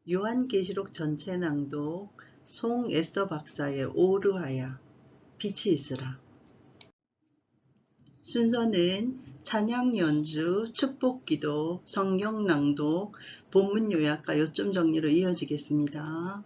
요한계시록 전체 낭독 송에스더 박사의 오르하야 빛이 있으라. 순서는 찬양 연주, 축복기도, 성경 낭독, 본문 요약과 요점 정리로 이어지겠습니다.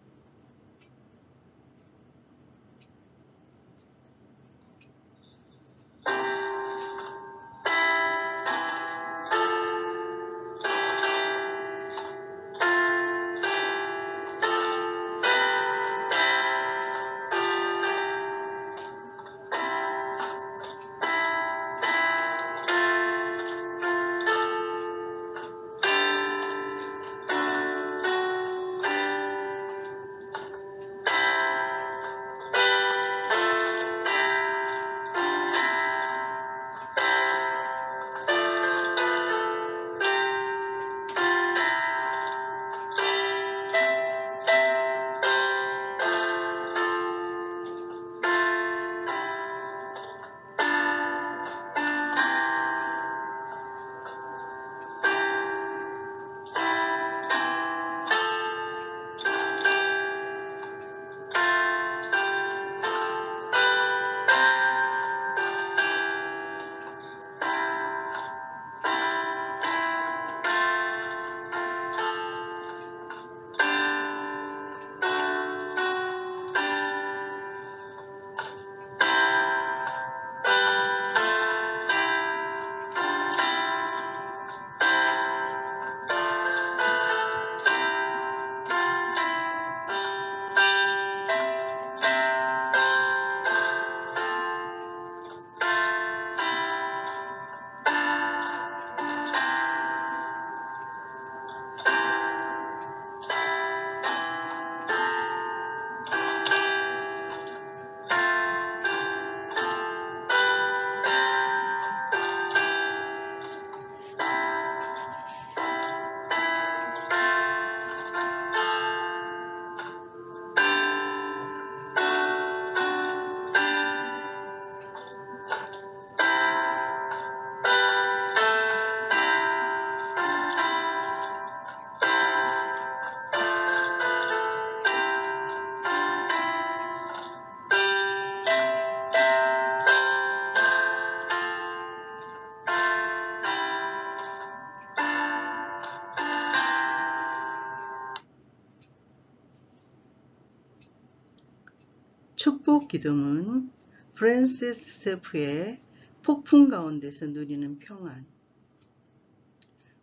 축복 기도는 프랜시스 세프의 폭풍 가운데서 누리는 평안.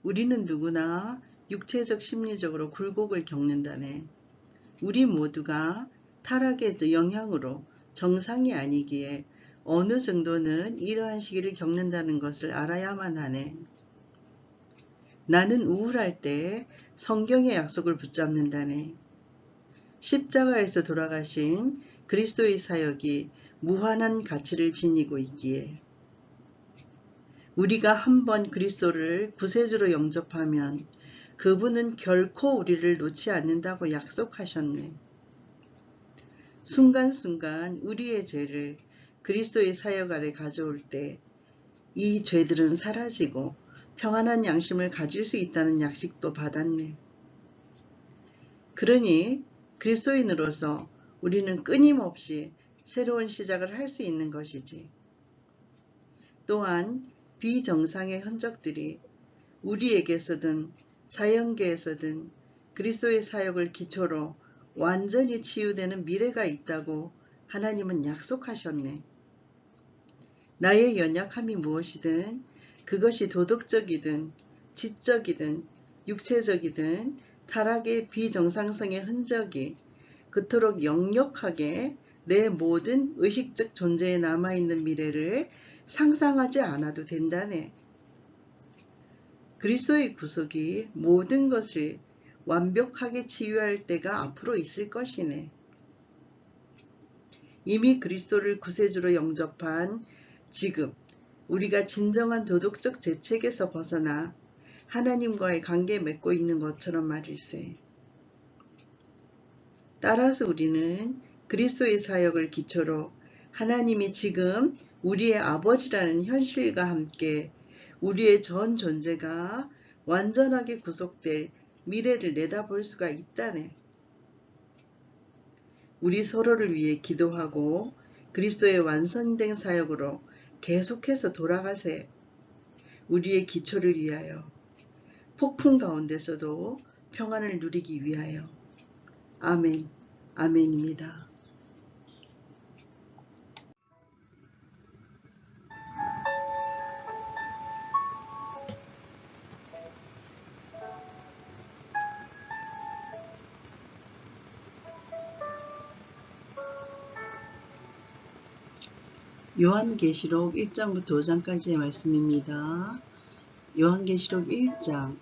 우리는 누구나 육체적 심리적으로 굴곡을 겪는다네. 우리 모두가 타락의 영향으로 정상이 아니기에 어느 정도는 이러한 시기를 겪는다는 것을 알아야만 하네. 나는 우울할 때 성경의 약속을 붙잡는다네. 십자가에서 돌아가신 그리스도의 사역이 무한한 가치를 지니고 있기에 우리가 한번 그리스도를 구세주로 영접하면 그분은 결코 우리를 놓지 않는다고 약속하셨네. 순간순간 우리의 죄를 그리스도의 사역 아래 가져올 때 이 죄들은 사라지고 평안한 양심을 가질 수 있다는 약식도 받았네. 그러니 그리스도인으로서 우리는 끊임없이 새로운 시작을 할 수 있는 것이지. 또한 비정상의 흔적들이 우리에게서든 자연계에서든 그리스도의 사역을 기초로 완전히 치유되는 미래가 있다고 하나님은 약속하셨네. 나의 연약함이 무엇이든 그것이 도덕적이든 지적이든 육체적이든 타락의 비정상성의 흔적이 그토록 역력하게 내 모든 의식적 존재에 남아있는 미래를 상상하지 않아도 된다네. 그리스도의 구속이 모든 것을 완벽하게 치유할 때가 앞으로 있을 것이네. 이미 그리스도를 구세주로 영접한 지금 우리가 진정한 도덕적 죄책에서 벗어나 하나님과의 관계 맺고 있는 것처럼 말일세. 따라서 우리는 그리스도의 사역을 기초로 하나님이 지금 우리의 아버지라는 현실과 함께 우리의 전 존재가 완전하게 구속될 미래를 내다볼 수가 있다네. 우리 서로를 위해 기도하고 그리스도의 완성된 사역으로 계속해서 돌아가세. 우리의 기초를 위하여, 폭풍 가운데서도 평안을 누리기 위하여. 아멘, 아멘입니다. 요한계시록 1장부터 5장까지의 말씀입니다. 요한계시록 1장.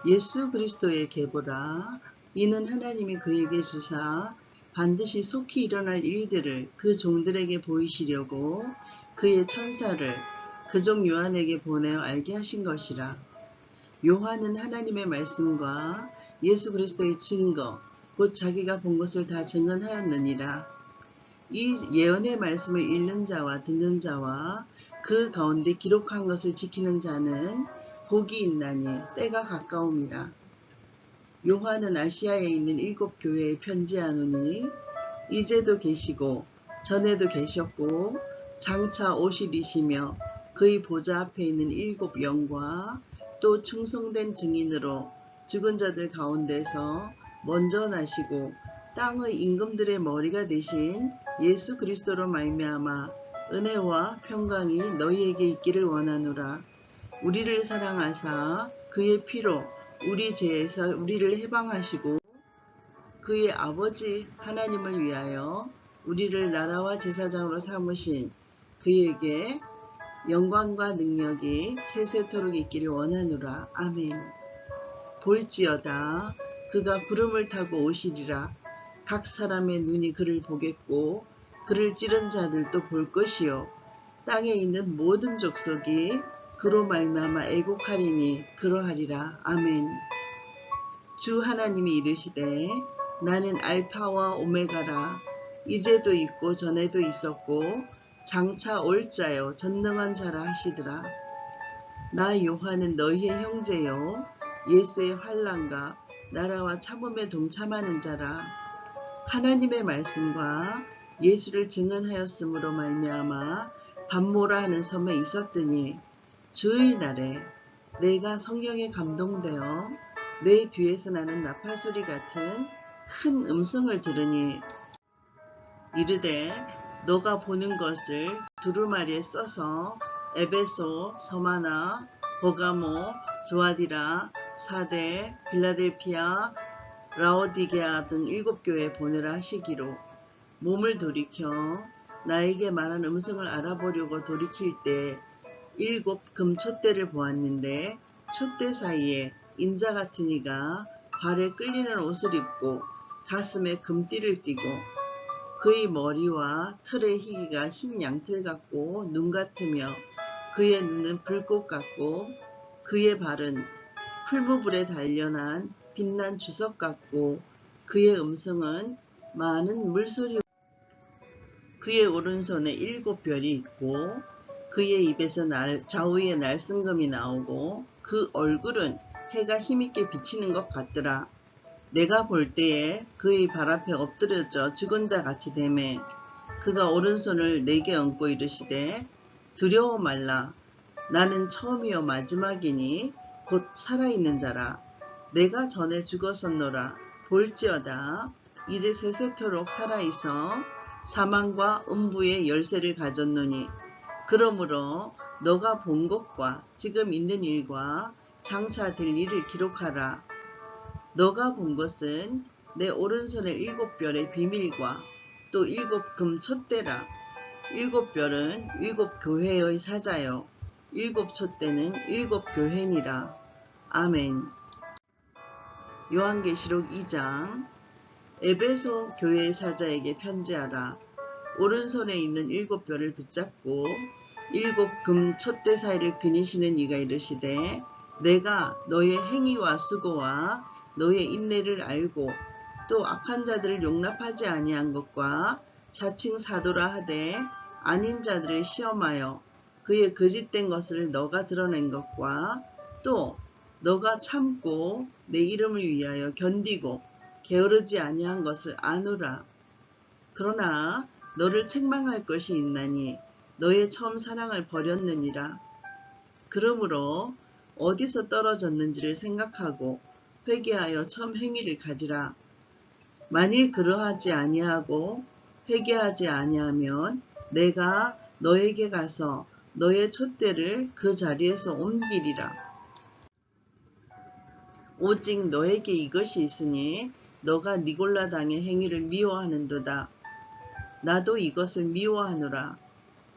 예수 그리스도의 계보라. 이는 하나님이 그에게 주사 반드시 속히 일어날 일들을 그 종들에게 보이시려고 그의 천사를 그 종 요한에게 보내어 알게 하신 것이라. 요한은 하나님의 말씀과 예수 그리스도의 증거, 곧 자기가 본 것을 다 증언하였느니라. 이 예언의 말씀을 읽는 자와 듣는 자와 그 가운데 기록한 것을 지키는 자는 복이 있나니 때가 가까움이라. 요한은 아시아에 있는 7 교회에 편지하노니 이제도 계시고 전에도 계셨고 장차 오시리시며 그의 보좌 앞에 있는 7 영과 또 충성된 증인으로 죽은 자들 가운데서 먼저 나시고 땅의 임금들의 머리가 되신 예수 그리스도로 말미암아 은혜와 평강이 너희에게 있기를 원하노라. 우리를 사랑하사 그의 피로 우리 죄에서 우리를 해방하시고 그의 아버지 하나님을 위하여 우리를 나라와 제사장으로 삼으신 그에게 영광과 능력이 세세토록 있기를 원하노라. 아멘. 볼지어다 그가 구름을 타고 오시리라. 각 사람의 눈이 그를 보겠고 그를 찌른 자들도 볼 것이요 땅에 있는 모든 족속이 그로 말미암아 애곡하리니 그러하리라. 아멘. 주 하나님이 이르시되 나는 알파와 오메가라. 이제도 있고 전에도 있었고 장차 올 자요 전능한 자라 하시더라. 나 요한은 너희의 형제요 예수의 환난과 나라와 참음에 동참하는 자라. 하나님의 말씀과 예수를 증언하였으므로 말미암아 밤모라 하는 섬에 있었더니 주의 날에 내가 성령에 감동되어 내 뒤에서 나는 나팔소리 같은 큰 음성을 들으니 이르되 너가 보는 것을 두루마리에 써서 에베소, 서마나, 버가모, 조아디라, 사데, 빌라델피아, 라오디게아 등 7 교회에 보내라 하시기로 몸을 돌이켜 나에게 말한 음성을 알아보려고 돌이킬 때 7 금촛대를 보았는데 촛대 사이에 인자 같은 이가 발에 끌리는 옷을 입고 가슴에 금띠를 띠고 그의 머리와 털의 희기가 흰 양털 같고 눈 같으며 그의 눈은 불꽃 같고 그의 발은 풀무불에 단련한 빛난 주석 같고 그의 음성은 많은 물소리. 그의 오른손에 7 별이 있고 그의 입에서 좌우에 날성금이 나오고 그 얼굴은 해가 힘있게 비치는 것 같더라. 내가 볼 때에 그의 발 앞에 엎드려져 죽은 자 같이 되매 그가 오른손을 내게 얹고 이르시되 두려워 말라. 나는 처음이요 마지막이니 곧 살아있는 자라. 내가 전에 죽었었노라. 볼지어다 이제 세세토록 살아있어 사망과 음부의 열쇠를 가졌노니 그러므로 너가 본 것과 지금 있는 일과 장차 될 일을 기록하라. 너가 본 것은 내 오른손의 7 별의 비밀과 또 7 금촛대라. 7 별은 7 교회의 사자요 7 촛대는 7 교회니라. 아멘. 요한계시록 2장. 에베소 교회의 사자에게 편지하라. 오른손에 있는 7 별을 붙잡고 7 금 촛대 사이를 그니시는 이가 이르시되 내가 너의 행위와 수고와 너의 인내를 알고 또 악한 자들을 용납하지 아니한 것과 자칭 사도라 하되 아닌 자들을 시험하여 그의 거짓된 것을 너가 드러낸 것과 또 너가 참고 내 이름을 위하여 견디고 게으르지 아니한 것을 아노라. 그러나 너를 책망할 것이 있나니 너의 처음 사랑을 버렸느니라. 그러므로 어디서 떨어졌는지를 생각하고 회개하여 처음 행위를 가지라. 만일 그러하지 아니하고 회개하지 아니하면 내가 너에게 가서 너의 촛대를 그 자리에서 옮기리라. 오직 너에게 이것이 있으니 너가 니골라당의 행위를 미워하는도다. 나도 이것을 미워하노라.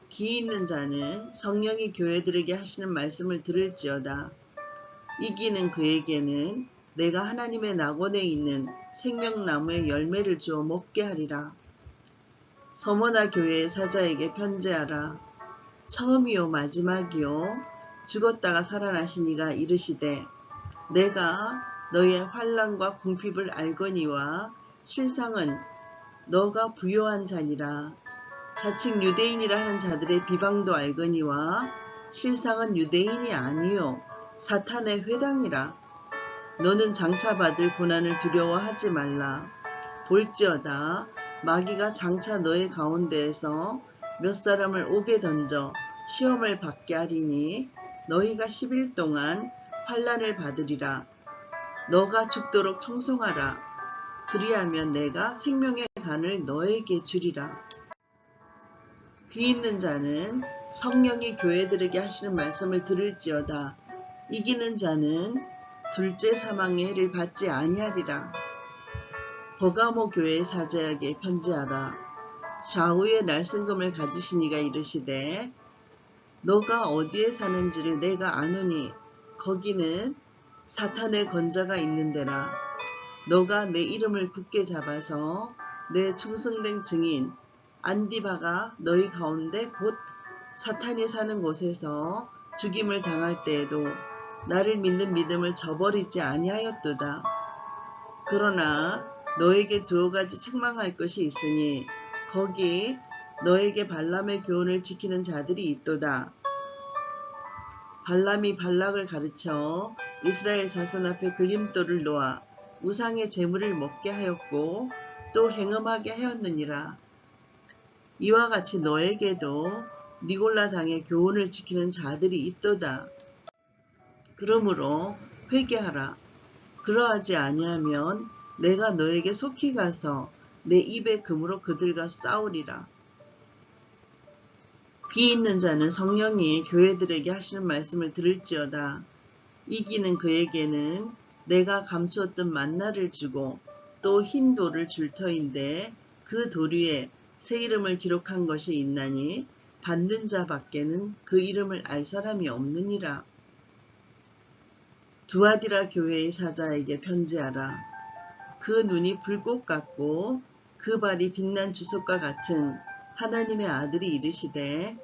기 있는 자는 성령이 교회들에게 하시는 말씀을 들을지어다. 이기는 그에게는 내가 하나님의 낙원에 있는 생명나무의 열매를 주어 먹게 하리라. 서머나 교회의 사자에게 편지하라. 처음이요 마지막이요 죽었다가 살아나신 이가 이르시되 내가 너의 환난과 궁핍을 알거니와 실상은 너가 부요한 자니라. 자칭 유대인이라 하는 자들의 비방도 알거니와 실상은 유대인이 아니요 사탄의 회당이라. 너는 장차 받을 고난을 두려워하지 말라. 볼지어다 마귀가 장차 너의 가운데에서 몇 사람을 옥에 던져 시험을 받게 하리니 너희가 10일 동안 환난을 받으리라. 너가 죽도록 청송하라. 그리하면 내가 생명의 간을 너에게 주리라. 귀 있는 자는 성령이 교회들에게 하시는 말씀을 들을지어다. 이기는 자는 둘째 사망의 해를 받지 아니하리라. 버가모 교회의 사자에게 편지하라. 좌우의 날승금을 가지신 이가 이르시되 너가 어디에 사는지를 내가 아노니 거기는 사탄의 권자가 있는 데라. 너가 내 이름을 굳게 잡아서 내 충성된 증인 안디바가 너희 가운데 곧 사탄이 사는 곳에서 죽임을 당할 때에도 나를 믿는 믿음을 저버리지 아니하였도다. 그러나 너에게 두 가지 책망할 것이 있으니 거기 너에게 발람의 교훈을 지키는 자들이 있도다. 발람이 발락을 가르쳐 이스라엘 자손 앞에 걸림돌을 놓아 우상의 제물을 먹게 하였고 또 행음하게 하였느니라. 이와 같이 너에게도 니골라 당의 교훈을 지키는 자들이 있도다. 그러므로 회개하라. 그러하지 아니하면 내가 너에게 속히 가서 내 입의 금으로 그들과 싸우리라. 귀 있는 자는 성령이 교회들에게 하시는 말씀을 들을지어다. 이기는 그에게는 내가 감추었던 만나를 주고 또 흰 돌을 줄 터인데 그 돌 위에 새 이름을 기록한 것이 있나니 받는 자 밖에는 그 이름을 알 사람이 없느니라. 두아디라 교회의 사자에게 편지하라. 그 눈이 불꽃 같고 그 발이 빛난 주석과 같은 하나님의 아들이 이르시되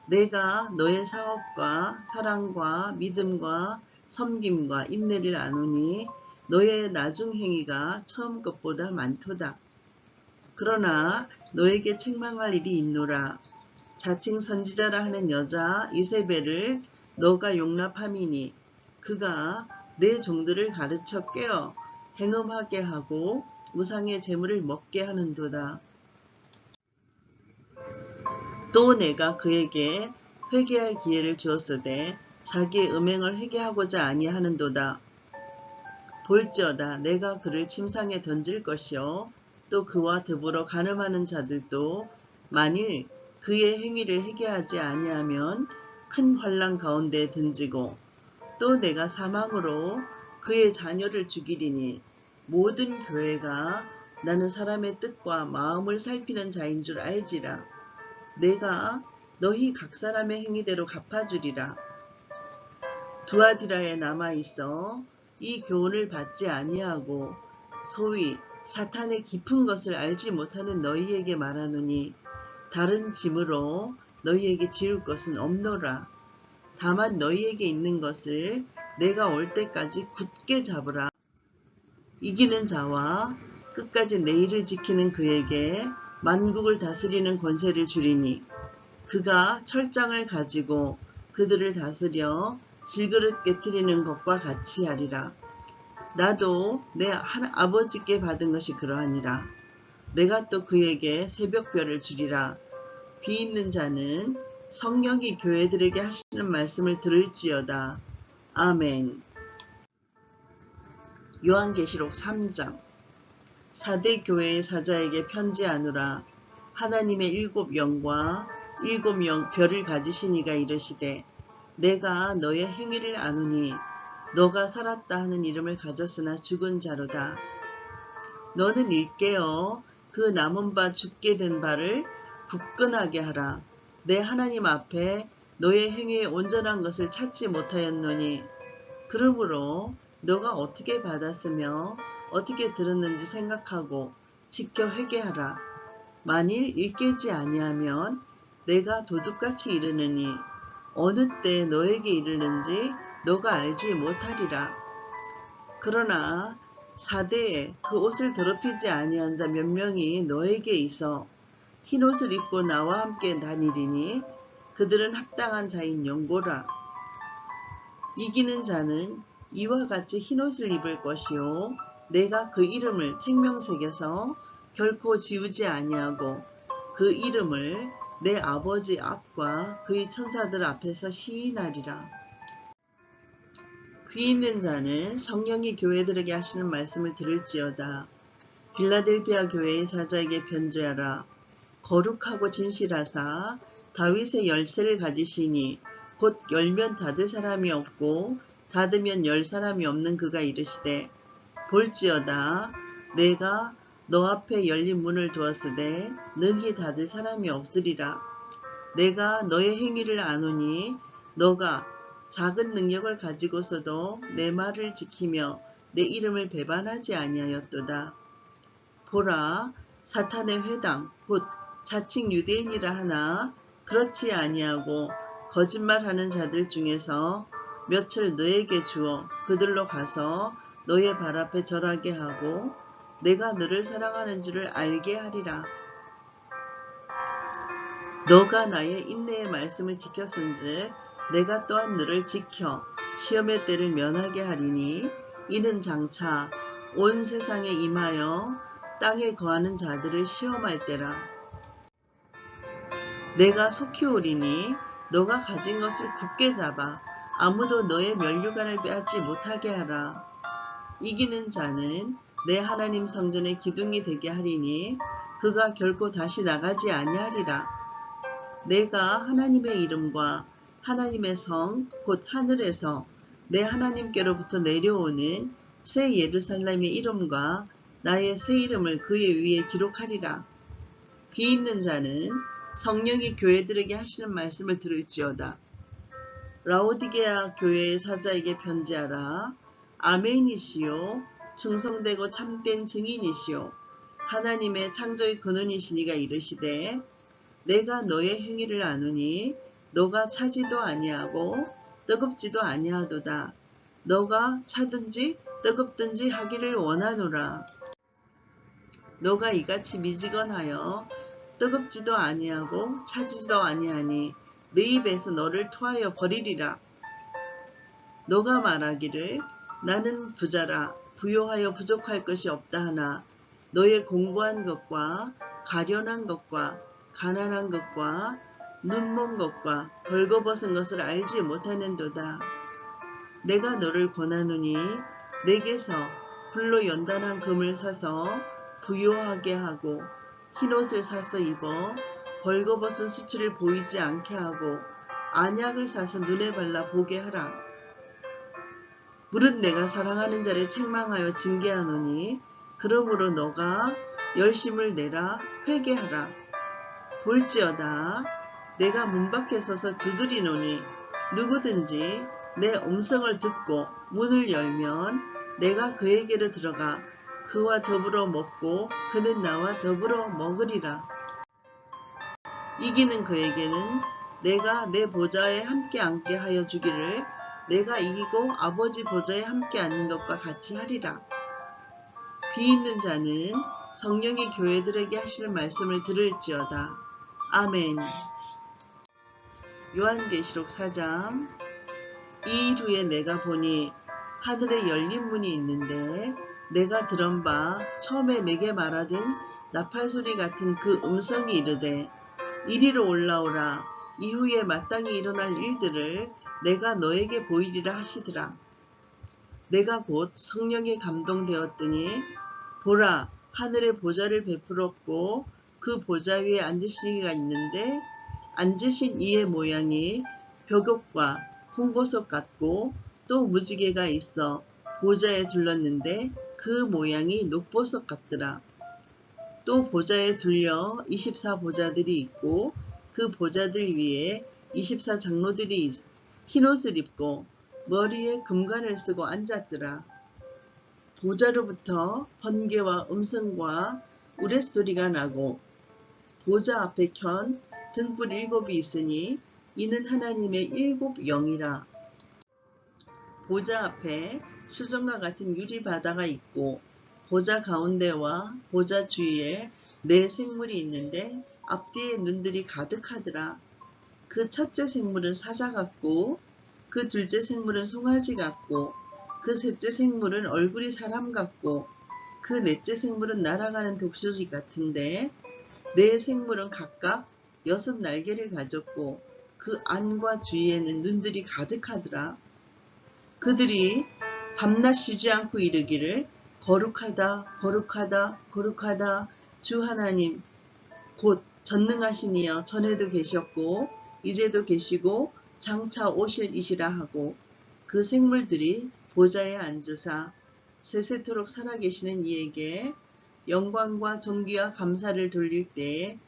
내가 너의 사업과 사랑과 믿음과 섬김과 인내를 아노니 너의 나중 행위가 처음 것보다 많도다. 그러나 너에게 책망할 일이 있노라. 자칭 선지자라 하는 여자 이세벨을 너가 용납함이니 그가 내 종들을 가르쳐 깨어 행음하게 하고 우상의 제물을 먹게 하는도다. 또 내가 그에게 회개할 기회를 주었으되 자기의 음행을 회개하고자 아니하는도다. 볼지어다 내가 그를 침상에 던질 것이요 또 그와 더불어 간음하는 자들도 만일 그의 행위를 회개하지 아니하면 큰 환난 가운데에 던지고 또 내가 사망으로 그의 자녀를 죽이리니 모든 교회가 나는 사람의 뜻과 마음을 살피는 자인 줄 알지라. 내가 너희 각 사람의 행위대로 갚아주리라. 두아디라에 남아있어 이 교훈을 받지 아니하고 소위 사탄의 깊은 것을 알지 못하는 너희에게 말하노니 다른 짐으로 너희에게 지울 것은 없노라. 다만 너희에게 있는 것을 내가 올 때까지 굳게 잡으라. 이기는 자와 끝까지 내 일을 지키는 그에게 만국을 다스리는 권세를 주리니 그가 철장을 가지고 그들을 다스려 질그릇 깨트리는 것과 같이 하리라. 나도 내 아버지께 받은 것이 그러하니라. 내가 또 그에게 새벽별을 주리라. 귀 있는 자는 성령이 교회들에게 하시는 말씀을 들을지어다. 아멘. 요한계시록 3장. 사대 교회의 사자에게 편지하노라. 하나님의 일곱 영과 일곱 별을 가지신 이가 이르시되 내가 너의 행위를 아노니 너가 살았다 하는 이름을 가졌으나 죽은 자로다. 너는 일깨어 그 남은 바 죽게 된 바를 굳건하게 하라. 내 하나님 앞에 너의 행위의 온전한 것을 찾지 못하였노니 그러므로 너가 어떻게 받았으며 어떻게 들었는지 생각하고 지켜 회개하라. 만일 일깨지 아니하면 내가 도둑같이 이르느니 어느 때 너에게 이르는지 너가 알지 못하리라. 그러나 사대에 그 옷을 더럽히지 아니한 자 몇 명이 너에게 있어 흰옷을 입고 나와 함께 다니리니 그들은 합당한 자인 연고라. 이기는 자는 이와 같이 흰옷을 입을 것이요 내가 그 이름을 책명색에서 결코 지우지 아니하고 그 이름을 내 아버지 앞과 그의 천사들 앞에서 시인하리라. 귀 있는 자는 성령이 교회들에게 하시는 말씀을 들을지어다. 빌라델비아 교회의 사자에게 편지하라. 거룩하고 진실하사 다윗의 열쇠를 가지시니 곧 열면 닫을 사람이 없고 닫으면 열 사람이 없는 그가 이르시되 볼지어다 내가 너 앞에 열린 문을 두었으되 능히 닫을 사람이 없으리라. 내가 너의 행위를 아노니 너가 작은 능력을 가지고서도 내 말을 지키며 내 이름을 배반하지 아니하였도다. 보라, 사탄의 회당 곧 자칭 유대인이라 하나 그렇지 아니하고 거짓말하는 자들 중에서 몇을 너에게 주어 그들로 가서 너의 발 앞에 절하게 하고 내가 너를 사랑하는 줄을 알게 하리라. 너가 나의 인내의 말씀을 지켰은즉 내가 또한 너를 지켜 시험의 때를 면하게 하리니 이는 장차 온 세상에 임하여 땅에 거하는 자들을 시험할 때라. 내가 속히 오리니 너가 가진 것을 굳게 잡아 아무도 너의 면류관을 빼앗지 못하게 하라. 이기는 자는 내 하나님 성전의 기둥이 되게 하리니 그가 결코 다시 나가지 아니하리라. 내가 하나님의 이름과 하나님의 성 곧 하늘에서 내 하나님께로부터 내려오는 새 예루살렘의 이름과 나의 새 이름을 그의 위에 기록하리라. 귀 있는 자는 성령이 교회들에게 하시는 말씀을 들을지어다. 라오디게아 교회의 사자에게 편지하라. 아멘이시요 충성되고 참된 증인이시요 하나님의 창조의 근원이시니가 이르시되 내가 너의 행위를 아노니 너가 차지도 아니하고 뜨겁지도 아니하도다. 너가 차든지 뜨겁든지 하기를 원하노라. 너가 이같이 미지근하여 뜨겁지도 아니하고 차지도 아니하니 네 입에서 너를 토하여 버리리라. 너가 말하기를 나는 부자라 부요하여 부족할 것이 없다 하나 너의 공고한 것과 가련한 것과 가난한 것과 눈먼 것과 벌거벗은 것을 알지 못하는도다. 내가 너를 권하노니 내게서 불로 연단한 금을 사서 부요하게 하고 흰옷을 사서 입어 벌거벗은 수치를 보이지 않게 하고 안약을 사서 눈에 발라 보게 하라. 무릇 내가 사랑하는 자를 책망하여 징계하노니 그러므로 너가 열심을 내라 회개하라. 볼지어다 내가 문 밖에 서서 두드리노니 누구든지 내 음성을 듣고 문을 열면 내가 그에게로 들어가 그와 더불어 먹고 그는 나와 더불어 먹으리라. 이기는 그에게는 내가 내 보좌에 함께 앉게 하여 주기를 내가 이기고 아버지 보좌에 함께 앉는 것과 같이 하리라. 귀 있는 자는 성령이 교회들에게 하시는 말씀을 들을지어다. 아멘. 요한계시록 4장. 이 일 후에 내가 보니 하늘에 열린 문이 있는데 내가 들은 바 처음에 내게 말하던 나팔소리 같은 그 음성이 이르되 이리로 올라오라. 이후에 마땅히 일어날 일들을 내가 너에게 보이리라 하시더라. 내가 곧 성령에 감동되었더니 보라, 하늘에 보좌를 베풀었고 그 보좌 위에 앉으신 이가 있는데 앉으신 이의 모양이 벽옥과 홍보석 같고 또 무지개가 있어 보좌에 둘렀는데 그 모양이 녹보석 같더라. 또 보좌에 둘려 24보좌들이 있고 그 보좌들 위에 24장로들이 흰옷을 입고 머리에 금관을 쓰고 앉았더라. 보좌로부터 번개와 음성과 우레소리가 나고 보좌 앞에 켠 등불 7이 있으니 이는 하나님의 7 영이라. 보좌 앞에 수정과 같은 유리 바다가 있고 보좌 가운데와 보좌 주위에 4생물이 있는데 앞뒤에 눈들이 가득하더라. 그 첫째 생물은 사자 같고 그 둘째 생물은 송아지 같고 그 셋째 생물은 얼굴이 사람 같고 그 넷째 생물은 날아가는 독수리 같은데 4생물은 각각 6 날개를 가졌고 그 안과 주위에는 눈들이 가득하더라. 그들이 밤낮 쉬지 않고 이르기를 거룩하다 거룩하다 거룩하다 주 하나님 곧 전능하신 이여 전에도 계셨고 이제도 계시고 장차 오실 이시라 하고 그 생물들이 보좌에 앉으사 세세토록 살아계시는 이에게 영광과 존귀와 감사를 돌릴 때에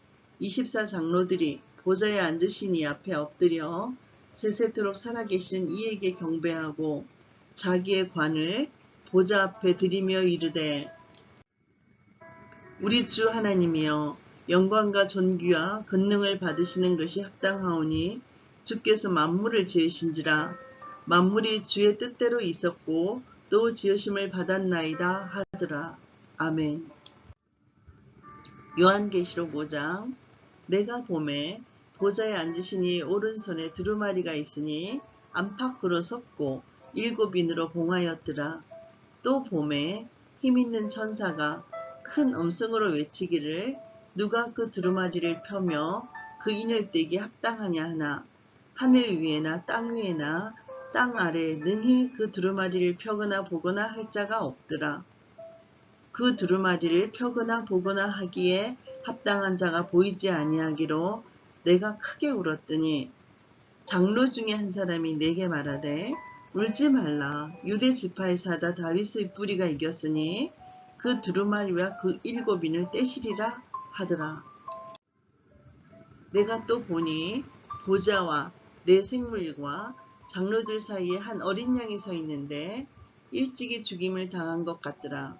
24장로들이 보좌에 앉으신 이 앞에 엎드려 세세토록 살아계시는 이에게 경배하고 자기의 관을 보좌 앞에 들이며 이르되 우리 주 하나님이여 영광과 존귀와 권능을 받으시는 것이 합당하오니 주께서 만물을 지으신지라 만물이 주의 뜻대로 있었고 또 지으심을 받았나이다 하더라. 아멘. 요한계시록 5장. 내가 보매 보좌에 앉으신 이 오른손에 두루마리가 있으니 안팎으로 섰고 7인으로 봉하였더라. 또 보매 힘있는 천사가 큰 음성으로 외치기를 누가 그 두루마리를 펴며 그 인을 떼기 합당하냐 하나 하늘 위에나 땅 위에나 땅 아래에 능히 그 두루마리를 펴거나 보거나 할 자가 없더라. 그 두루마리를 펴거나 보거나 하기에 합당한 자가 보이지 아니하기로 내가 크게 울었더니 장로 중에 한 사람이 내게 말하되 울지 말라. 유대 지파의 사다 다윗의 뿌리가 이겼으니 그 두루마리와 그 7인을 떼시리라 하더라. 내가 또 보니 보좌와 4생물과 장로들 사이에 한 어린 양이 서 있는데 일찍이 죽임을 당한 것 같더라.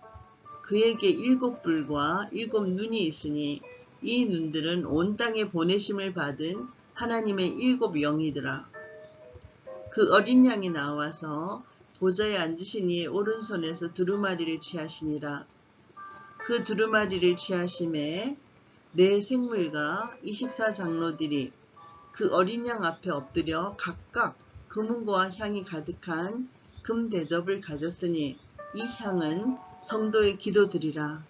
그에게 7뿔과 7눈이 있으니 이 눈들은 온 땅에 보내심을 받은 하나님의 7영이더라. 그 어린 양이 나와서 보좌에 앉으신 이의 오른손에서 두루마리를 취하시니라. 그 두루마리를 취하심에 4생물과 24장로들이 그 어린 양 앞에 엎드려 각각 금은과 향이 가득한 금 대접을 가졌으니 이 향은 성도의 기도들이라.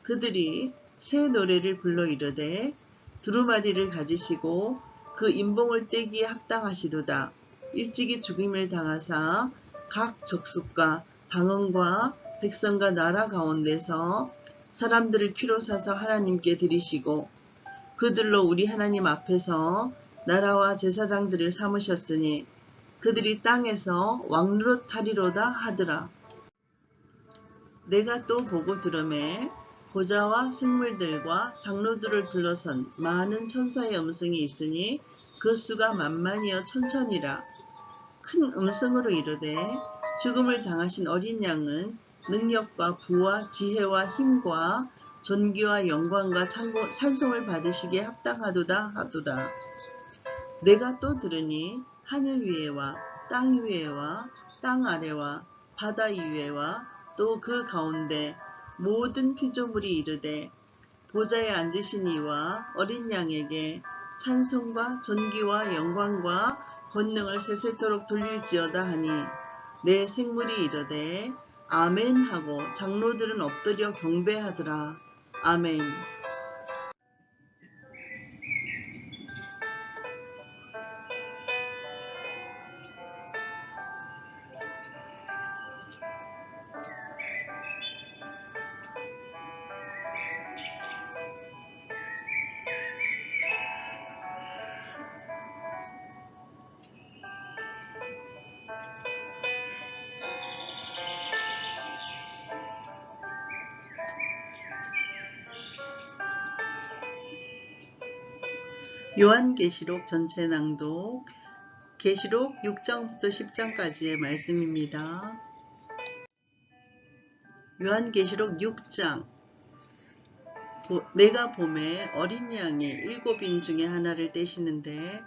그들이 새 노래를 불러 이르되 두루마리를 가지시고 그 인봉을 떼기에 합당하시도다. 일찍이 죽임을 당하사 각 족속과 방언과 백성과 나라 가운데서 사람들을 피로 사서 하나님께 드리시고 그들로 우리 하나님 앞에서 나라와 제사장들을 삼으셨으니 그들이 땅에서 왕노릇하리로다 하더라. 내가 또 보고 들으매 보좌와 생물들과 장로들을 둘러선 많은 천사의 음성이 있으니 그 수가 만만이여 천천이라. 큰 음성으로 이르되 죽음을 당하신 어린 양은 능력과 부와 지혜와 힘과 존귀와 영광과 찬송을 받으시기에 합당하도다 하도다. 내가 또 들으니 하늘 위에와 땅 위에와 땅 아래와 바다 위에와 또 그 가운데 모든 피조물이 이르되 보좌에 앉으신 이와 어린 양에게 찬송과 존귀와 영광과 권능을 세세토록 돌릴지어다 하니 내 생물이 이르되 아멘 하고 장로들은 엎드려 경배하더라. 아멘. 요한계시록 전체 낭독, 계시록 6장부터 10장까지의 말씀입니다. 요한계시록 6장. 내가 봄에 어린 양의 7인 중에 하나를 떼시는데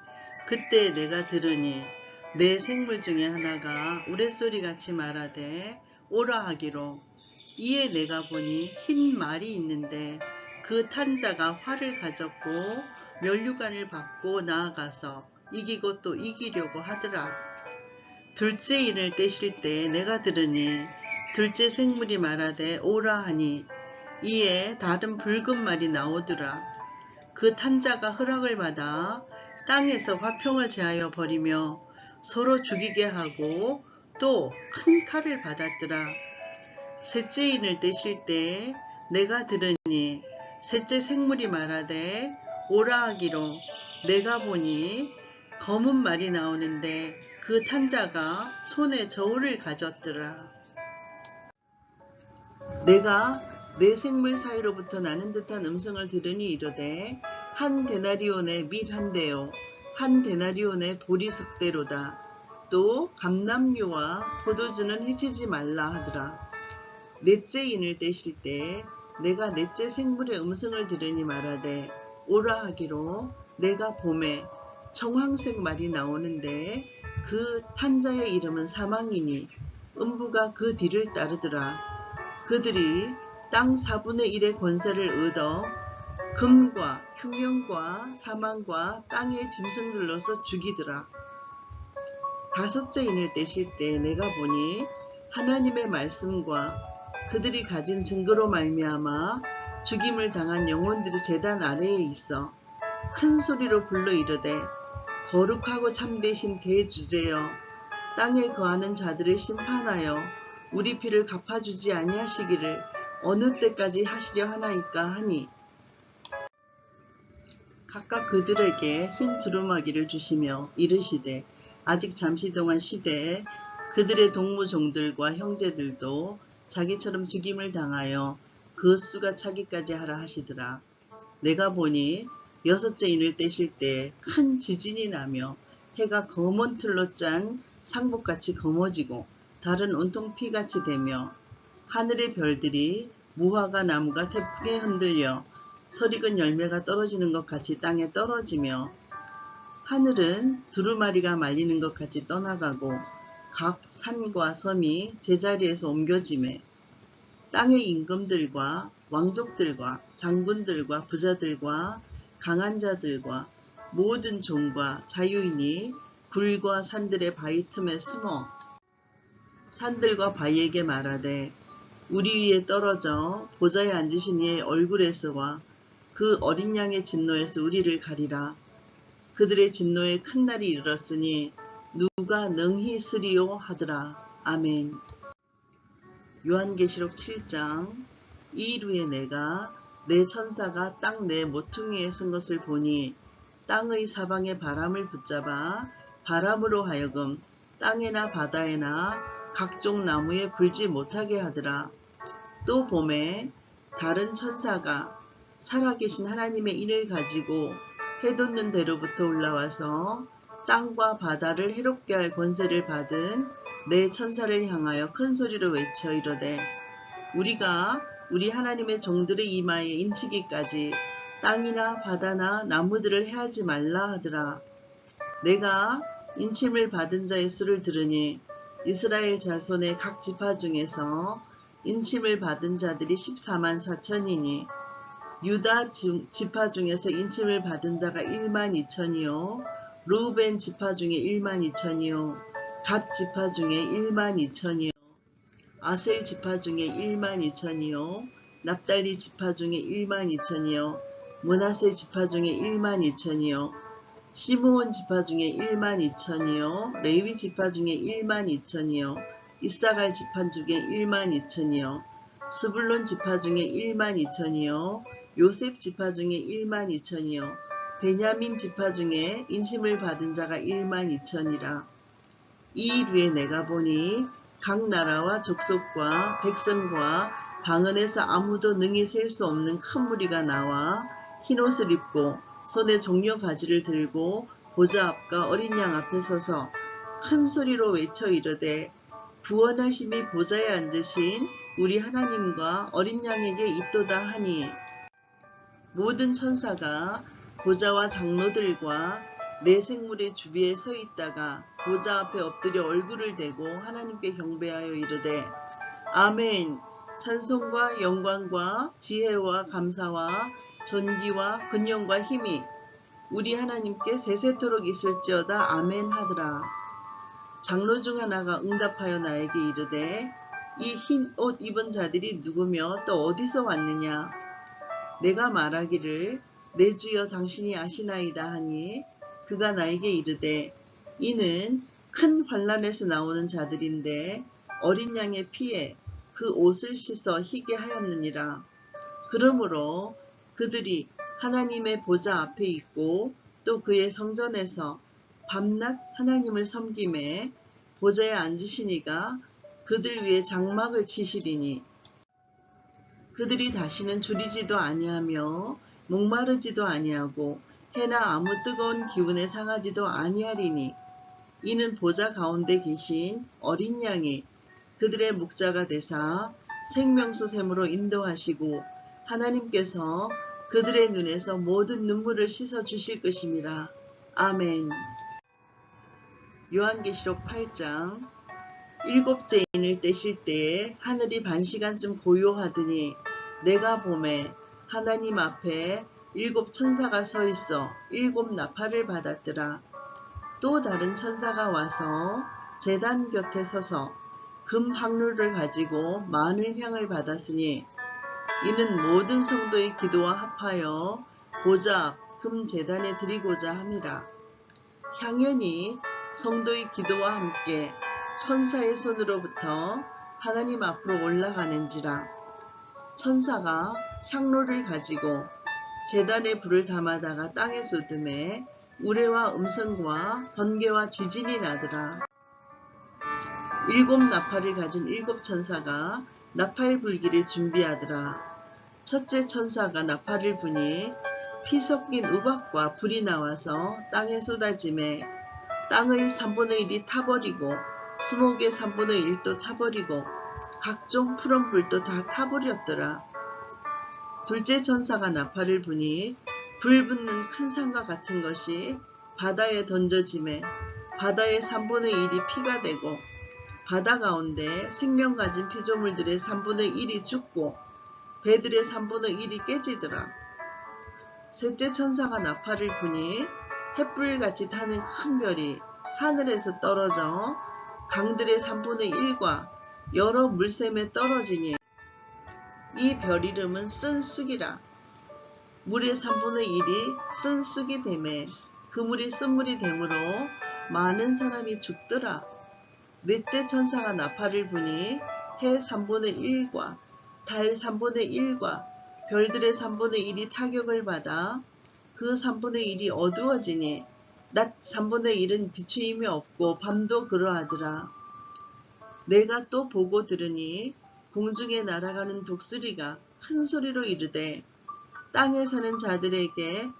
그때 내가 들으니 내 생물 중에 하나가 우레소리같이 말하되 오라 하기로, 이에 내가 보니 흰 말이 있는데 그 탄 자가 활을 가졌고 면류관을 받고 나아가서 이기고 또 이기려고 하더라. 둘째 인을 떼실 때 내가 들으니 둘째 생물이 말하되 오라 하니 이에 다른 붉은 말이 나오더라. 그 탄 자가 허락을 받아 땅에서 화평을 제하여 버리며 서로 죽이게 하고 또 큰 칼을 받았더라. 셋째 인을 떼실 때 내가 들으니 셋째 생물이 말하되 오라 하기로, 내가 보니 검은 말이 나오는데 그 탄 자가 손에 저울을 가졌더라. 내가 내 생물 사이로부터 나는 듯한 음성을 들으니 이르되 한 데나리온의 밀 한 대요 한 데나리온의 보리석 대로다. 또 감람류와 포도주는 해치지 말라 하더라. 넷째 인을 떼실 때 내가 넷째 생물의 음성을 들으니 말하되 오라 하기로, 내가 봄에 청황색 말이 나오는데 그 탄자의 이름은 사망이니 음부가 그 뒤를 따르더라. 그들이 땅 4분의 1의 권세를 얻어 금과 흉령과 사망과 땅의 짐승들로서 죽이더라. 다섯째 인을 떼실 때 내가 보니 하나님의 말씀과 그들이 가진 증거로 말미암아 죽임을 당한 영혼들이 제단 아래에 있어 큰 소리로 불러 이르되 거룩하고 참되신 대주제여, 땅에 거하는 자들을 심판하여 우리 피를 갚아주지 아니하시기를 어느 때까지 하시려 하나이까 하니, 각각 그들에게 흰 두루마기를 주시며 이르시되 아직 잠시 동안 쉬되 그들의 동무종들과 형제들도 자기처럼 죽임을 당하여 그 수가 차기까지 하라 하시더라. 내가 보니 여섯째 인을 떼실 때 큰 지진이 나며 해가 검은 틀로 짠 상복같이 검어지고 달은 온통 피같이 되며 하늘의 별들이 무화과 나무가 태풍에 흔들려 설익은 열매가 떨어지는 것 같이 땅에 떨어지며 하늘은 두루마리가 말리는 것 같이 떠나가고 각 산과 섬이 제자리에서 옮겨지매 땅의 임금들과 왕족들과 장군들과 부자들과 강한 자들과 모든 종과 자유인이 굴과 산들의 바위 틈에 숨어 산들과 바위에게 말하되 우리 위에 떨어져 보좌에 앉으신 이의 얼굴에서와 그 어린 양의 진노에서 우리를 가리라. 그들의 진노에 큰 날이 이르렀으니 누가 능히 쓰리요 하더라. 아멘. 요한계시록 7장. 이 일 후에 내가 내 천사가 땅 내 모퉁이에 쓴 것을 보니 땅의 사방에 바람을 붙잡아 바람으로 하여금 땅에나 바다에나 각종 나무에 불지 못하게 하더라. 또 봄에 다른 천사가 살아계신 하나님의 인을 가지고 해돋는 대로부터 올라와서 땅과 바다를 해롭게 할 권세를 받은 내 천사를 향하여 큰 소리로 외쳐 이르되 우리가 우리 하나님의 종들의 이마에 인치기까지 땅이나 바다나 나무들을 해하지 말라 하더라. 내가 인침을 받은 자의 수를 들으니 이스라엘 자손의 각 지파 중에서 인침을 받은 자들이 14만 4천이니 유다 지파 중에서 인침을 받은 자가 1만 2천이요 루벤 지파 중에 12,000이요. 갓 지파 중에 12,000이요. 아셀 지파 중에 12,000이요. 납달리 지파 중에 12,000이요. 므낫세 지파 중에 12,000이요. 시므온 지파 중에 12,000이요. 레위 지파 중에 12,000이요. 이사갈 지파 중에 12,000이요. 스불론 지파 중에 12,000이요. 요셉 지파 중에 12,000이요. 베냐민 지파 중에 인심을 받은 자가 12,000이라. 이 이루에 내가 보니 각 나라와 족속과 백성과 방언에서 아무도 능히 셀 수 없는 큰 무리가 나와 흰옷을 입고 손에 종려 가지를 들고 보좌 앞과 어린 양 앞에 서서 큰 소리로 외쳐 이르되 구원하심이 보좌에 앉으신 우리 하나님과 어린 양에게 있도다 하니, 모든 천사가 보좌와 장로들과 네 생물의 주위에 서 있다가 보좌 앞에 엎드려 얼굴을 대고 하나님께 경배하여 이르되 아멘. 찬송과 영광과 지혜와 감사와 존귀와 근영과 힘이 우리 하나님께 세세토록 있을지어다. 아멘 하더라. 장로 중 하나가 응답하여 나에게 이르되 이 흰 옷 입은 자들이 누구며 또 어디서 왔느냐. 내가 말하기를 내 주여 당신이 아시나이다 하니, 그가 나에게 이르되 이는 큰 환난에서 나오는 자들인데 어린 양의 피에 그 옷을 씻어 희게 하였느니라. 그러므로 그들이 하나님의 보좌 앞에 있고 또 그의 성전에서 밤낮 하나님을 섬김에 보좌에 앉으시니가 그들 위에 장막을 치시리니, 그들이 다시는 줄이지도 아니하며 목마르지도 아니하고 해나 아무 뜨거운 기운에 상하지도 아니하리니, 이는 보좌 가운데 계신 어린 양이 그들의 목자가 되사 생명수 샘으로 인도하시고 하나님께서 그들의 눈에서 모든 눈물을 씻어 주실 것임이라. 아멘. 요한계시록 8장. 일곱째 인을 떼실 때에 하늘이 반시간쯤 고요하더니 내가 보매 하나님 앞에 일곱 천사가 서 있어 일곱 나팔을 받았더라. 또 다른 천사가 와서 제단 곁에 서서 금 항루를 가지고 많은 향을 받았으니, 이는 모든 성도의 기도와 합하여 보좌 앞 금 제단에 드리고자 함이라. 향연이 성도의 기도와 함께 천사의 손으로부터 하나님 앞으로 올라가는지라. 천사가 향로를 가지고 제단에 불을 담아다가 땅에 쏟음에 우레와 음성과 번개와 지진이 나더라. 일곱 나팔을 가진 일곱 천사가 나팔 불기를 준비하더라. 첫째 천사가 나팔을 부니 피 섞인 우박과 불이 나와서 땅에 쏟아짐에 땅의 3분의 1이 타버리고 수목의 3분의 1도 타버리고 각종 푸른 불도 다 타버렸더라. 둘째 천사가 나팔을 부니 불 붙는 큰 산과 같은 것이 바다에 던져짐에 바다의 3분의 1이 피가 되고 바다 가운데 생명 가진 피조물들의 3분의 1이 죽고 배들의 3분의 1이 깨지더라. 셋째 천사가 나팔을 부니 햇불같이 타는 큰 별이 하늘에서 떨어져 강들의 3분의 1과 여러 물샘에 떨어지니, 이 별 이름은 쓴 쑥이라. 물의 3분의 1이 쓴 쑥이 되매 그 물이 쓴물이 되므로 많은 사람이 죽더라. 넷째 천사가 나팔을 부니 해 3분의 1과 달 3분의 1과 별들의 3분의 1이 타격을 받아 그 3분의 1이 어두워지니 낮 3분의 1은 비추임이 없고 밤도 그러하더라. 내가 또 보고 들으니 공중에 날아가는 독수리가 큰 소리로 이르되 땅에 사는 자들에게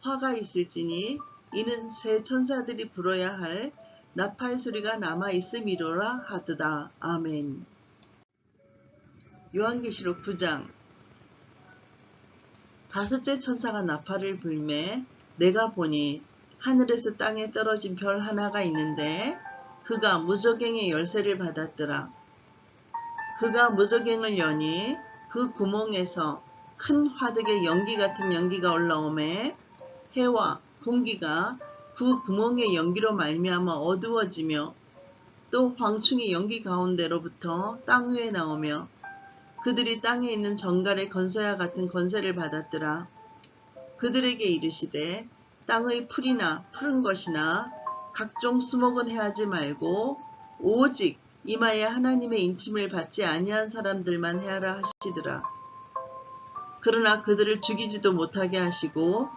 화가 있을지니, 이는 새 천사들이 불어야 할 나팔 소리가 남아 있음이로라 하더다. 아멘. 요한계시록 9장. 다섯째 천사가 나팔을 불매 내가 보니 하늘에서 땅에 떨어진 별 하나가 있는데 그가 무저갱의 열쇠를 받았더라. 그가 무저갱을 여니 그 구멍에서 큰 화덕의 연기 같은 연기가 올라오매 해와 공기가 그 구멍의 연기로 말미암아 어두워지며 또 황충이 연기 가운데로부터 땅 위에 나오며 그들이 땅에 있는 정갈의 건세와 같은 권세를 받았더라. 그들에게 이르시되 땅의 풀이나 푸른 것이나 각종 수목은 해하지 말고 오직 이마에 하나님의 인침을 받지 아니한 사람들만 해하라 하시더라. 그러나 그들을 죽이지도 못하게 하시고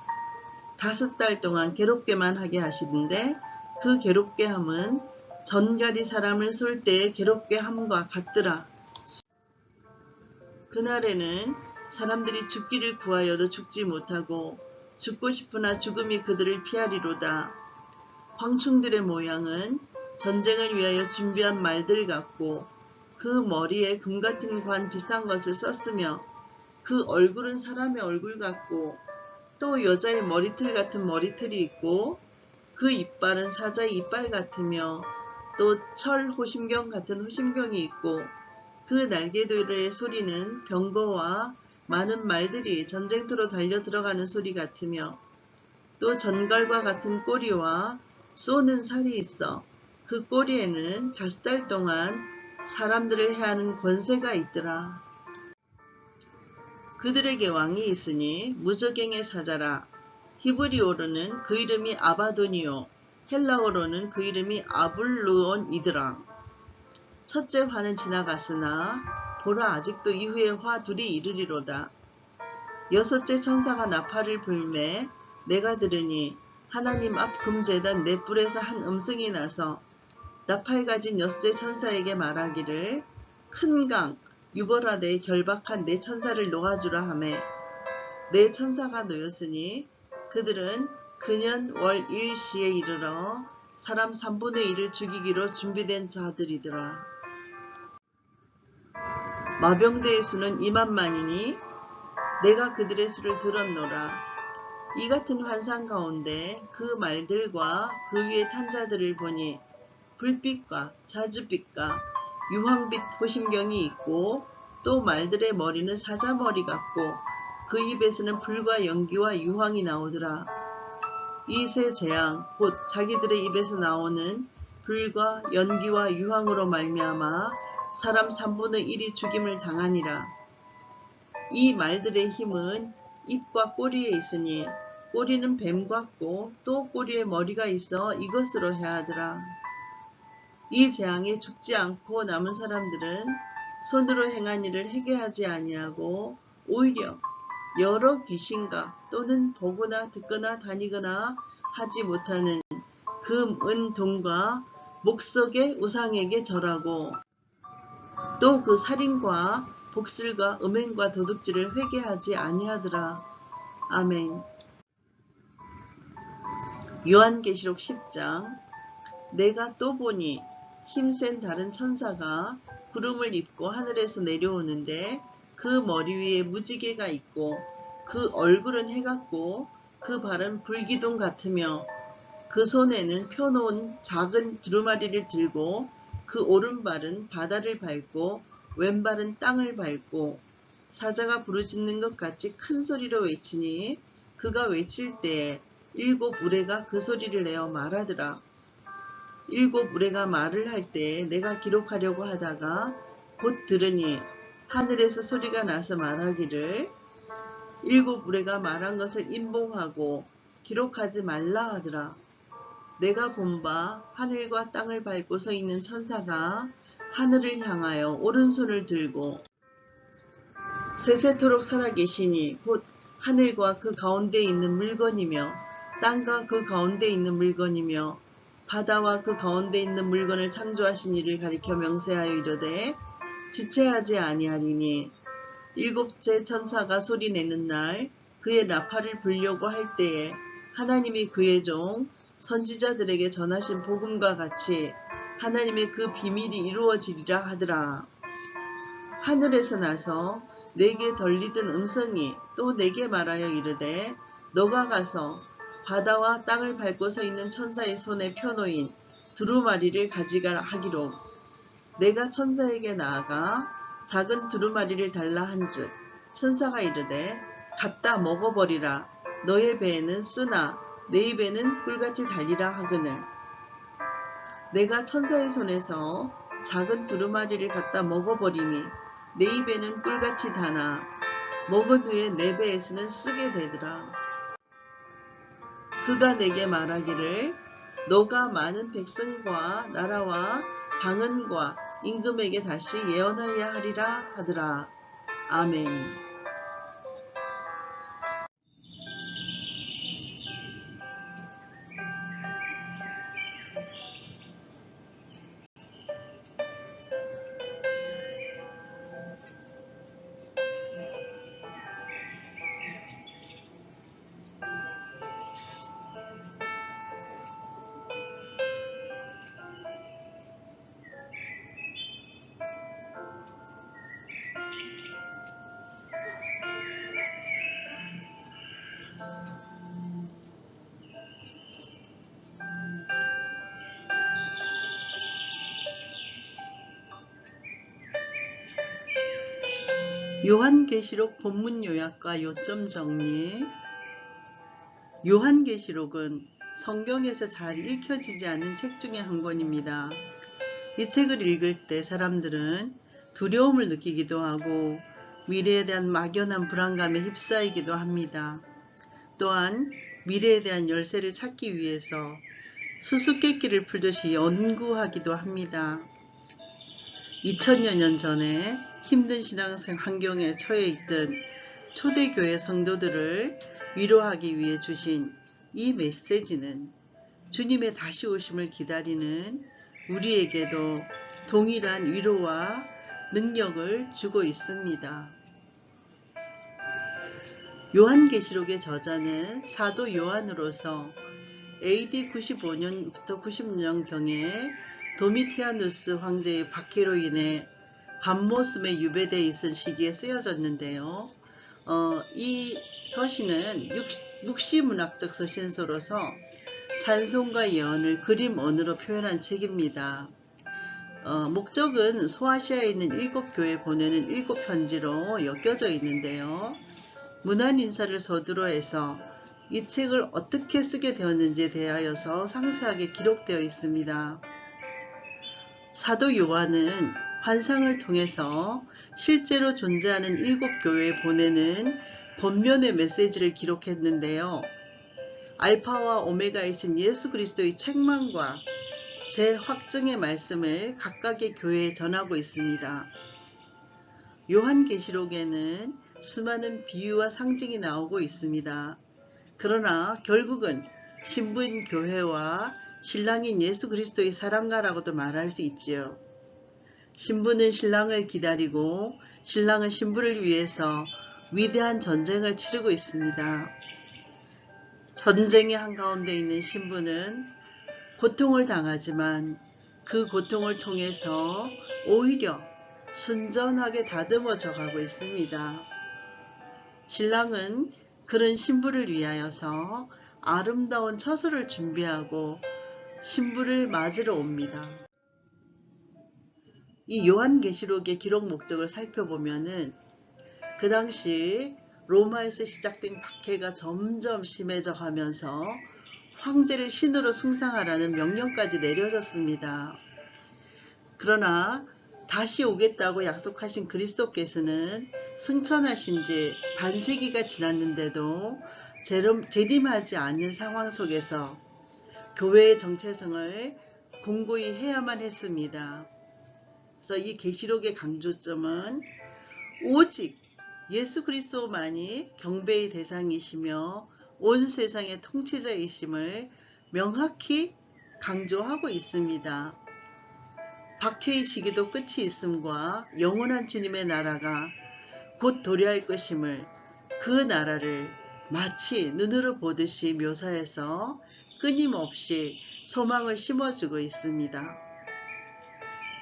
5달 동안 괴롭게만 하게 하시던데 그 괴롭게 함은 전갈이 사람을 쏠 때의 괴롭게 함과 같더라. 그날에는 사람들이 죽기를 구하여도 죽지 못하고 죽고 싶으나 죽음이 그들을 피하리로다. 황충들의 모양은 전쟁을 위하여 준비한 말들 같고 그 머리에 금같은 관 비싼 것을 썼으며 그 얼굴은 사람의 얼굴 같고 또 여자의 머리틀 같은 머리틀이 있고 그 이빨은 사자의 이빨 같으며 또 철 호심경 같은 호심경이 있고 그 날개들의 소리는 병거와 많은 말들이 전쟁터로 달려 들어가는 소리 같으며 또 전갈과 같은 꼬리와 쏘는 살이 있어 그 꼬리에는 5달 동안 사람들을 해하는 권세가 있더라. 그들에게 왕이 있으니 무저갱의 사자라. 히브리어로는 그 이름이 아바돈이요 헬라어로는 그 이름이 아불루온이더라. 첫째 화는 지나갔으나 보라 아직도 이후에 화 둘이 이르리로다. 6째 천사가 나팔을 불매 내가 들으니 하나님 앞 금제단 네 뿔에서 한 음성이 나서 나팔 가진 6째 천사에게 말하기를 큰 강 유버라데에 결박한 네 천사를 놓아주라 하매 네 천사가 놓였으니 그들은 그년 월 일시에 이르러 사람 3분의 1을 죽이기로 준비된 자들이더라. 마병대의 수는 2만만이니 내가 그들의 수를 들었노라. 이 같은 환상 가운데 그 말들과 그 위에 탄 자들을 보니 불빛과 자주빛과 유황빛 호심경이 있고 또 말들의 머리는 사자머리 같고 그 입에서는 불과 연기와 유황이 나오더라. 이 세 재앙 곧 자기들의 입에서 나오는 불과 연기와 유황으로 말미암아 사람 3분의 1이 죽임을 당하니라. 이 말들의 힘은 입과 꼬리에 있으니 꼬리는 뱀 같고 또 꼬리에 머리가 있어 이것으로 해하더라. 이 재앙에 죽지 않고 남은 사람들은 손으로 행한 일을 회개하지 아니하고 오히려 여러 귀신과 또는 보거나 듣거나 다니거나 하지 못하는 금, 은, 동과 목석의 우상에게 절하고 또 그 살인과 복술과 음행과 도둑질을 회개하지 아니하더라. 아멘. 요한계시록 10장. 내가 또 보니 힘센 다른 천사가 구름을 입고 하늘에서 내려오는데 그 머리 위에 무지개가 있고 그 얼굴은 해 같고 그 발은 불기둥 같으며 그 손에는 펴놓은 작은 두루마리를 들고 그 오른발은 바다를 밟고 왼발은 땅을 밟고 사자가 부르짖는 것 같이 큰 소리로 외치니 그가 외칠 때에 7 우레가 그 소리를 내어 말하더라. 7 우레가 말을 할 때에 내가 기록하려고 하다가 곧 들으니 하늘에서 소리가 나서 말하기를 7 우레가 말한 것을 임봉하고 기록하지 말라 하더라. 내가 본 바 하늘과 땅을 밟고 서 있는 천사가 하늘을 향하여 오른손을 들고 세세토록 살아계시니 곧 하늘과 그 가운데 있는 물건이며 땅과 그 가운데 있는 물건이며 바다와 그 가운데 있는 물건을 창조하신 이를 가리켜 명세하여 이르되 지체하지 아니하리니 7째 천사가 소리내는 날 그의 나팔을 불려고 할 때에 하나님이 그의 종 선지자들에게 전하신 복음과 같이 하나님의 그 비밀이 이루어지리라 하더라. 하늘에서 나서 내게 들리던 음성이 또 내게 말하여 이르되 너가 가서 바다와 땅을 밟고 서 있는 천사의 손에 펴놓인 두루마리를 가지가라 하기로 내가 천사에게 나아가 작은 두루마리를 달라 한즉 천사가 이르되 갖다 먹어버리라. 너의 배에는 쓰나 내 입에는 꿀같이 달리라 하거늘. 내가 천사의 손에서 작은 두루마리를 갖다 먹어버리니 내 입에는 꿀같이 다나 먹은 후에 내 배에서는 쓰게 되더라. 그가 내게 말하기를 너가 많은 백성과 나라와 방언과 임금에게 다시 예언하여야 하리라 하더라. 아멘. 요한계시록 본문 요약과 요점 정리. 요한계시록은 성경에서 잘 읽혀지지 않는 책 중에 한 권입니다. 이 책을 읽을 때 사람들은 두려움을 느끼기도 하고 미래에 대한 막연한 불안감에 휩싸이기도 합니다. 또한 미래에 대한 열쇠를 찾기 위해서 수수께끼를 풀듯이 연구하기도 합니다. 2000여 년 전에 힘든 신앙 환경에 처해 있던 초대교회 성도들을 위로하기 위해 주신 이 메시지는 주님의 다시 오심을 기다리는 우리에게도 동일한 위로와 능력을 주고 있습니다. 요한계시록의 저자는 사도 요한으로서 AD 95년부터 90년경에 도미티아누스 황제의 박해로 인해 밤모섬에 유배되어 있을 시기에 쓰여졌는데요. 이 서신은 묵시문학적 서신서로서 찬송과 예언을 그림 언어로 표현한 책입니다. 목적은 소아시아에 있는 7교회에 보내는 7편지로 엮여져 있는데요. 문안인사를 서두로 해서 이 책을 어떻게 쓰게 되었는지에 대하여서 상세하게 기록되어 있습니다. 사도 요한은 환상을 통해서 실제로 존재하는 7교회에 보내는 권면의 메시지를 기록했는데요. 알파와 오메가이신 예수 그리스도의 책망과 재확증의 말씀을 각각의 교회에 전하고 있습니다. 요한계시록에는 수많은 비유와 상징이 나오고 있습니다. 그러나 결국은 신부인 교회와 신랑인 예수 그리스도의 사랑가라고도 말할 수 있지요. 신부는 신랑을 기다리고 신랑은 신부를 위해서 위대한 전쟁을 치르고 있습니다. 전쟁의 한가운데 있는 신부는 고통을 당하지만 그 고통을 통해서 오히려 순전하게 다듬어져 가고 있습니다. 신랑은 그런 신부를 위하여서 아름다운 처소를 준비하고 신부를 맞으러 옵니다. 이 요한계시록의 기록 목적을 살펴보면은 그 당시 로마에서 시작된 박해가 점점 심해져 가면서 황제를 신으로 숭상하라는 명령까지 내려졌습니다. 그러나 다시 오겠다고 약속하신 그리스도께서는 승천하신 지 반세기가 지났는데도 재림하지 않는 상황 속에서 교회의 정체성을 공고히 해야만 했습니다. 그래서 이 계시록의 강조점은 오직 예수 그리스도만이 경배의 대상이시며 온 세상의 통치자이심을 명확히 강조하고 있습니다. 박해의 시기도 끝이 있음과 영원한 주님의 나라가 곧 도래할 것임을, 그 나라를 마치 눈으로 보듯이 묘사해서 끊임없이 소망을 심어주고 있습니다.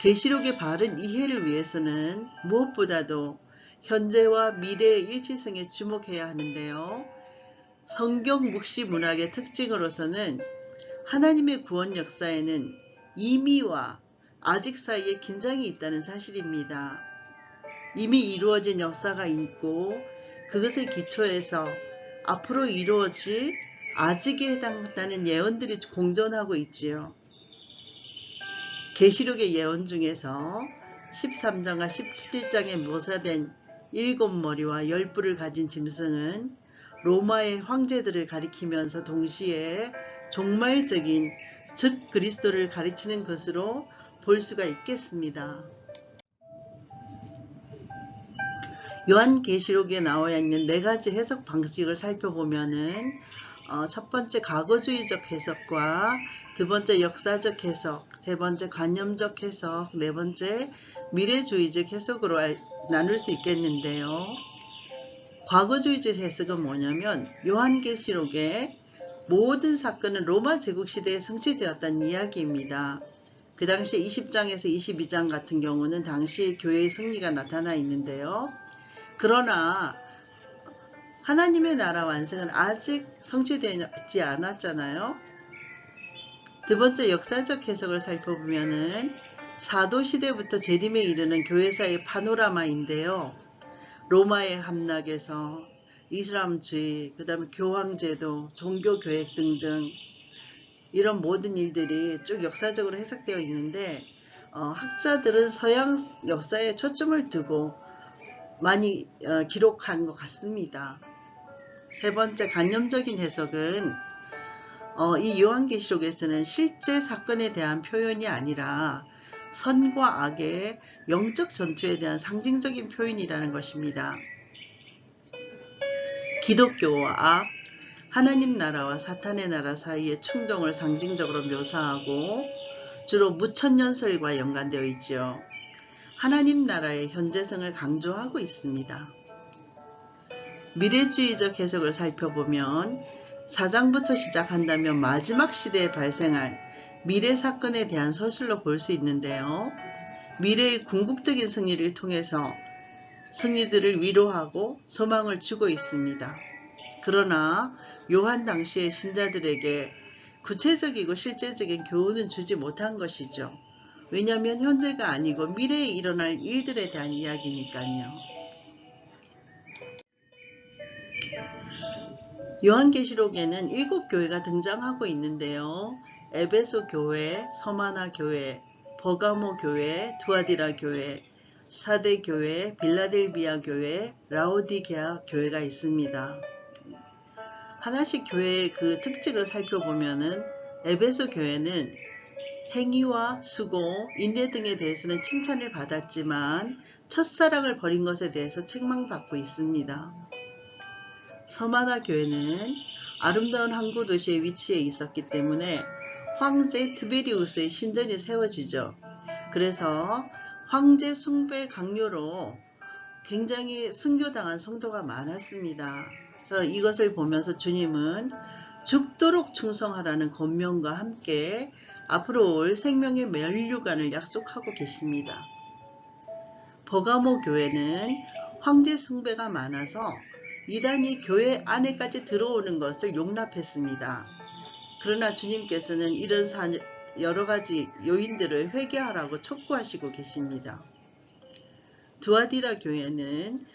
계시록의 바른 이해를 위해서는 무엇보다도 현재와 미래의 일치성에 주목해야 하는데요. 성경 묵시 문학의 특징으로서는 하나님의 구원 역사에는 이미와 아직 사이에 긴장이 있다는 사실입니다. 이미 이루어진 역사가 있고 그것에 기초해서 앞으로 이루어질 아직에 해당한다는 예언들이 공존하고 있지요. 계시록의 예언 중에서 13장과 17장에 묘사된 7머리와 10뿔을 가진 짐승은 로마의 황제들을 가리키면서 동시에 종말적인 즉 그리스도를 가리치는 것으로 볼 수가 있겠습니다. 요한계시록에 나와 있는 4가지 해석 방식을 살펴보면은 첫 번째 과거주의적 해석과 두 번째 역사적 해석, 세 번째 관념적 해석, 네 번째 미래주의적 해석으로 나눌 수 있겠는데요. 과거주의적 해석은 뭐냐면 요한계시록의 모든 사건은 로마 제국 시대에 성취되었다는 이야기입니다. 그 당시 20장에서 22장 같은 경우는 당시 교회의 승리가 나타나 있는데요. 그러나 하나님의 나라 완성은 아직 성취되지 않았잖아요. 두 번째 역사적 해석을 살펴보면은 사도시대부터 재림에 이르는 교회사의 파노라마인데요. 로마의 함락에서 이슬람주의, 그 다음에 교황제도, 종교교획 등등 이런 모든 일들이 쭉 역사적으로 해석되어 있는데 학자들은 서양 역사에 초점을 두고 많이 기록한 것 같습니다. 세 번째 관념적인 해석은 이 요한계시록에서는 실제 사건에 대한 표현이 아니라 선과 악의 영적 전투에 대한 상징적인 표현이라는 것입니다. 기독교와 악, 하나님 나라와 사탄의 나라 사이의 충동을 상징적으로 묘사하고 주로 무천년설과 연관되어 있죠. 하나님 나라의 현재성을 강조하고 있습니다. 미래주의적 해석을 살펴보면 4장부터 시작한다면 마지막 시대에 발생할 미래 사건에 대한 서술로 볼 수 있는데요. 미래의 궁극적인 승리를 통해서 승리들을 위로하고 소망을 주고 있습니다. 그러나 요한 당시의 신자들에게 구체적이고 실제적인 교훈은 주지 못한 것이죠. 왜냐하면 현재가 아니고 미래에 일어날 일들에 대한 이야기니까요. 요한계시록에는 7교회가 등장하고 있는데요. 에베소 교회, 서마나 교회, 버가모 교회, 두아디라 교회, 사대 교회, 빌라델비아 교회, 라오디게아 교회가 있습니다. 하나씩 교회의 그 특징을 살펴보면은 에베소 교회는 행위와 수고, 인내 등에 대해서는 칭찬을 받았지만 첫사랑을 버린 것에 대해서 책망받고 있습니다. 서마나 교회는 아름다운 항구 도시의 위치에 있었기 때문에 황제 트베리우스의 신전이 세워지죠. 그래서 황제 숭배 강요로 굉장히 순교당한 성도가 많았습니다. 그래서 이것을 보면서 주님은 죽도록 충성하라는 권면과 함께 앞으로 올 생명의 면류관을 약속하고 계십니다. 버가모 교회는 황제 숭배가 많아서 이단이 교회 안에까지 들어오는 것을 용납했습니다. 그러나 주님께서는 이런 여러 가지 요인들을 회개하라고 촉구하시고 계십니다. 두아디라 교회는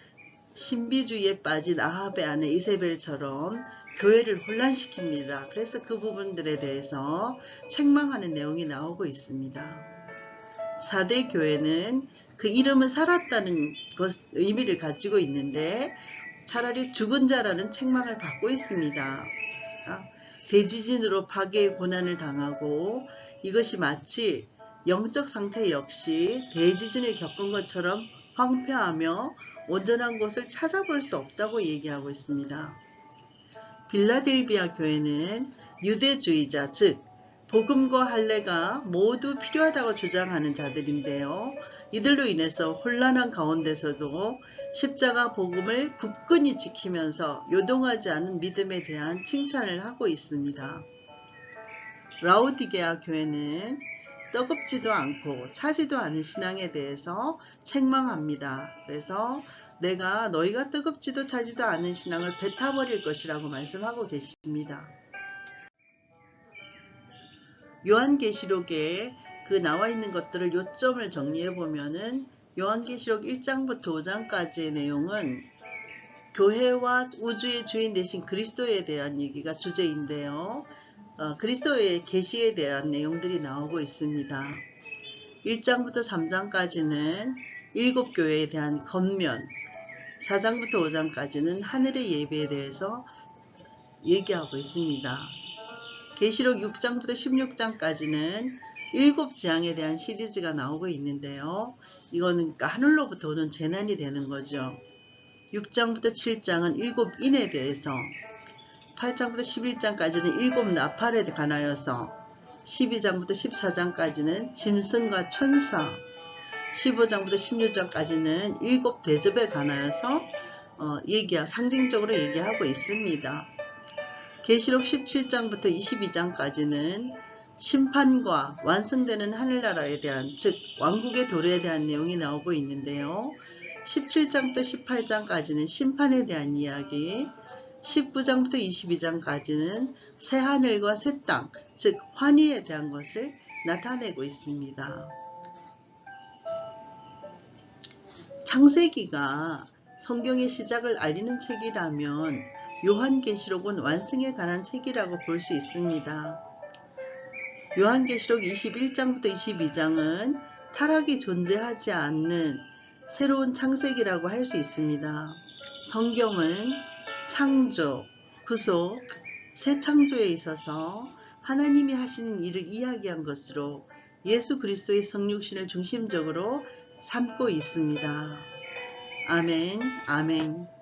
신비주의에 빠진 아합의 아내 이세벨처럼 교회를 혼란시킵니다. 그래서 그 부분들에 대해서 책망하는 내용이 나오고 있습니다. 사대 교회는 그 이름은 살았다는 의미를 가지고 있는데 차라리 죽은 자라는 책망을 받고 있습니다. 대지진으로 파괴의 고난을 당하고 이것이 마치 영적 상태 역시 대지진을 겪은 것처럼 황폐하며 온전한 곳을 찾아볼 수 없다고 얘기하고 있습니다. 빌라델비아 교회는 유대주의자, 즉 복음과 할례가 모두 필요하다고 주장하는 자들인데요. 이들로 인해서 혼란한 가운데서도 십자가 복음을 굳건히 지키면서 요동하지 않은 믿음에 대한 칭찬을 하고 있습니다. 라오디게아 교회는 뜨겁지도 않고 차지도 않은 신앙에 대해서 책망합니다. 그래서 내가 너희가 뜨겁지도 차지도 않은 신앙을 뱉어버릴 것이라고 말씀하고 계십니다. 요한계시록에 그 나와 있는 것들을 요점을 정리해 보면은 요한계시록 1장부터 5장까지의 내용은 교회와 우주의 주인 되신 그리스도에 대한 얘기가 주제인데요. 그리스도의 계시에 대한 내용들이 나오고 있습니다. 1장부터 3장까지는 7교회에 대한 겉면, 4장부터 5장까지는 하늘의 예배에 대해서 얘기하고 있습니다. 계시록 6장부터 16장까지는 7재앙에 대한 시리즈가 나오고 있는데요. 이거는 그러니까 하늘로부터 오는 재난이 되는 거죠. 6장부터 7장은 7인에 대해서, 8장부터 11장까지는 7나팔에 관하여서, 12장부터 14장까지는 짐승과 천사, 15장부터 16장까지는 7대접에 관하여서 상징적으로 얘기하고 있습니다. 계시록 17장부터 22장까지는 심판과 완성되는 하늘나라에 대한, 즉 왕국의 도래에 대한 내용이 나오고 있는데요. 17장부터 18장까지는 심판에 대한 이야기, 19장부터 22장까지는 새하늘과 새 땅, 즉 환희에 대한 것을 나타내고 있습니다. 창세기가 성경의 시작을 알리는 책이라면 요한계시록은 완성에 관한 책이라고 볼 수 있습니다. 요한계시록 21장부터 22장은 타락이 존재하지 않는 새로운 창세기라고 할 수 있습니다. 성경은 창조, 구속, 새 창조에 있어서 하나님이 하시는 일을 이야기한 것으로 예수 그리스도의 성육신을 중심적으로 삼고 있습니다. 아멘, 아멘.